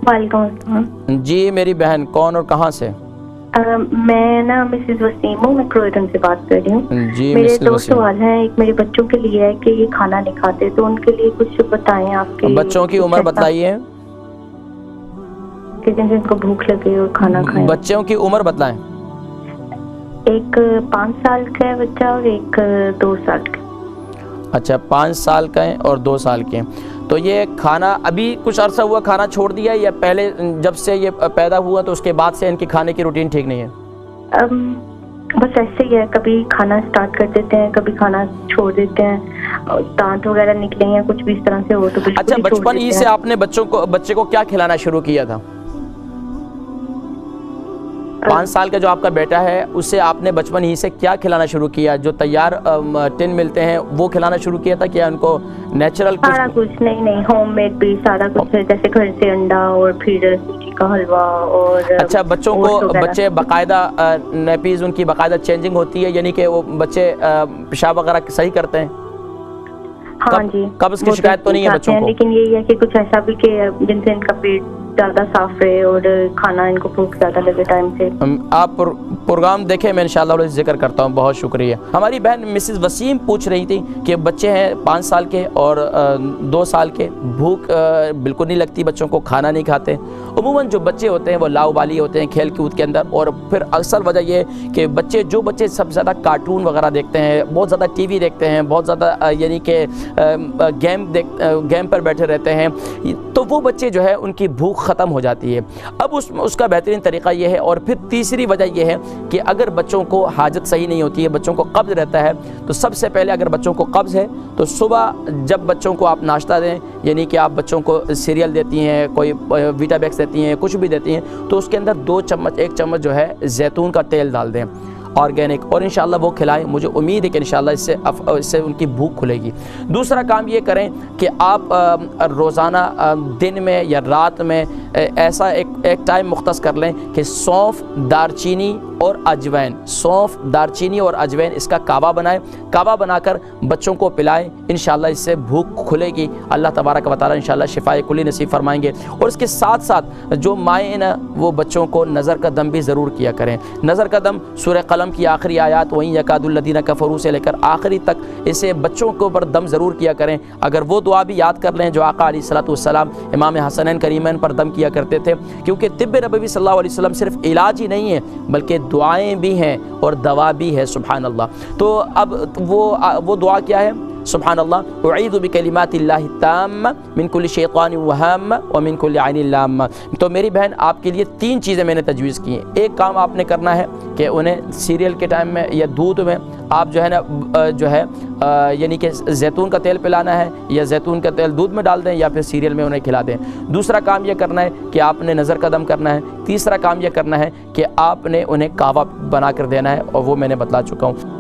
وعلیکم السلام جی میری بہن، کون اور کہاں سے؟ میں نا مسز وسیم ہوں، میں کروئٹن سے بات کر رہی ہوں. جی میرے مسز دو وسیم، سوال ہیں. ایک میرے بچوں کے لیے ہے کہ یہ کھانا نہیں کھاتے، تو ان کے لیے کچھ بتائیں آپ کے. بچوں کی عمر بتلائیے. کہ جن کو بھوک لگے اور کھانا کھائیں. بچوں کی عمر بتلائیں. ایک 5 سال کا ہے بچہ اور ایک 2 سال کا. اچھا 5 سال کا ہے اور 2 سال کے ہیں. تو یہ کھانا ابھی کچھ عرصہ ہوا کھانا چھوڑ دیا یا پہلے جب سے یہ پیدا ہوا تو اس کے بعد سے ان کی کھانے کی روٹین ٹھیک نہیں ہے؟ بس ایسے ہی ہے، کبھی کھانا سٹارٹ کر دیتے ہیں، کبھی کھانا چھوڑ دیتے ہیں، دانت وغیرہ نکلے یا کچھ بھی اس طرح سے ہو تو بالکل اچھا ہی چھوڑ بچپن ہی دیتے سے ہیں. آپ نے بچے کو کیا کھلانا شروع کیا تھا؟ 5 سال کا جو آپ کا بیٹا ہے اسے آپ نے بچپن ہی سے کیا کھلانا شروع کیا؟ جو تیار ٹن ملتے ہیں وہ کھلانا شروع کیا تھا کیا ان کو نیچرل سارا کچھ؟ نہیں ہوم میڈ بھی سارا کچھ ہے، جیسے گھر سے انڈا اور پھر سوجی کا حلوہ اور اچھا بچے باقاعدہ نیپیز ان کی باقاعدہ چینجنگ ہوتی ہے، یعنی کہ وہ بچے پیشاب وغیرہ صحیح کرتے ہیں؟ ہاں جی، قبض کی شکایت تو نہیں ہے بچوں کو؟ لیکن یہی ہے کہ کچھ ایسا بھی کہ جن سے ان کا پیٹ زیادہ صاف رہے اور کھانا ان کو بھوک زیادہ لگے ٹائم سے. آپ پروگرام دیکھیں، میں انشاءاللہ ذکر کرتا ہوں. بہت شکریہ. ہماری بہن مسز وسیم پوچھ رہی تھی کہ بچے ہیں 5 سال کے اور 2 سال کے، بھوک بالکل نہیں لگتی بچوں کو، کھانا نہیں کھاتے. عموماً جو بچے ہوتے ہیں وہ لاؤبالی ہوتے ہیں کھیل کود کے اندر، اور پھر اکثر وجہ یہ ہے کہ جو بچے سب سے زیادہ کارٹون وغیرہ دیکھتے ہیں، بہت زیادہ ٹی وی دیکھتے ہیں، بہت زیادہ یعنی کہ گیم پر بیٹھے رہتے ہیں، تو وہ بچے جو ہے ان کی بھوک ختم ہو جاتی ہے. اب اس کا بہترین طریقہ یہ ہے. اور پھر تیسری وجہ یہ ہے کہ اگر بچوں کو حاجت صحیح نہیں ہوتی ہے، بچوں کو قبض رہتا ہے، تو سب سے پہلے اگر بچوں کو قبض ہے تو صبح جب بچوں کو آپ ناشتہ دیں، یعنی کہ آپ بچوں کو سیریل دیتی ہیں، کوئی ویٹا بیکس دیتی ہیں، کچھ بھی دیتی ہیں، تو اس کے اندر 1 چمچ جو ہے زیتون کا تیل ڈال دیں آرگینک، اور انشاءاللہ وہ کھلائیں. مجھے امید ہے کہ انشاءاللہ اس سے ان کی بھوک کھلے گی. دوسرا کام یہ کریں کہ آپ روزانہ دن میں یا رات میں ایسا ایک ٹائم مختص کر لیں کہ سونف، دارچینی اور اجوین اس کا کعوہ بنائیں. کعوہ بنا کر بچوں کو پلائیں، انشاءاللہ اس سے بھوک کھلے گی. اللہ تبارک و تعالی انشاءاللہ شفائے کلی نصیب فرمائیں گے. اور اس کے ساتھ ساتھ جو مائیں نا وہ بچوں کو نظر کا دم بھی ضرور کیا کریں. نظر کا دم سورہ قلم کی آخری آیات وہیں یکاد الذین کفروا سے لے کر آخری تک اسے بچوں کے اوپر دم ضرور کیا کریں. اگر وہ دعا بھی یاد کر لیں جو آقا علیہ الصلوۃ والسلام امام حسنین کریمین پر دم کیا کرتے تھے، کیونکہ طب نبوی صلی اللہ علیہ وسلم صرف علاج ہی نہیں ہے بلکہ دعائیں بھی ہیں اور دوا بھی ہے. سبحان اللہ. تو اب وہ دعا کیا ہے؟ سبحان اللہ، اعیذ بکلمات اللہ التامہ من کل شیطان وہامہ ومن کل عین لامہ. تو میری بہن آپ کے لیے 3 چیزیں میں نے تجویز کی ہیں. ایک کام آپ نے کرنا ہے کہ انہیں سیریل کے ٹائم میں یا دودھ میں آپ جو ہے نا یعنی کہ زیتون کا تیل پلانا ہے، یا زیتون کا تیل دودھ میں ڈال دیں یا پھر سیریل میں انہیں کھلا دیں. دوسرا کام یہ کرنا ہے کہ آپ نے نظر کا دم کرنا ہے. تیسرا کام یہ کرنا ہے کہ آپ نے انہیں کعوہ بنا کر دینا ہے، اور وہ میں نے بتلا چکا ہوں.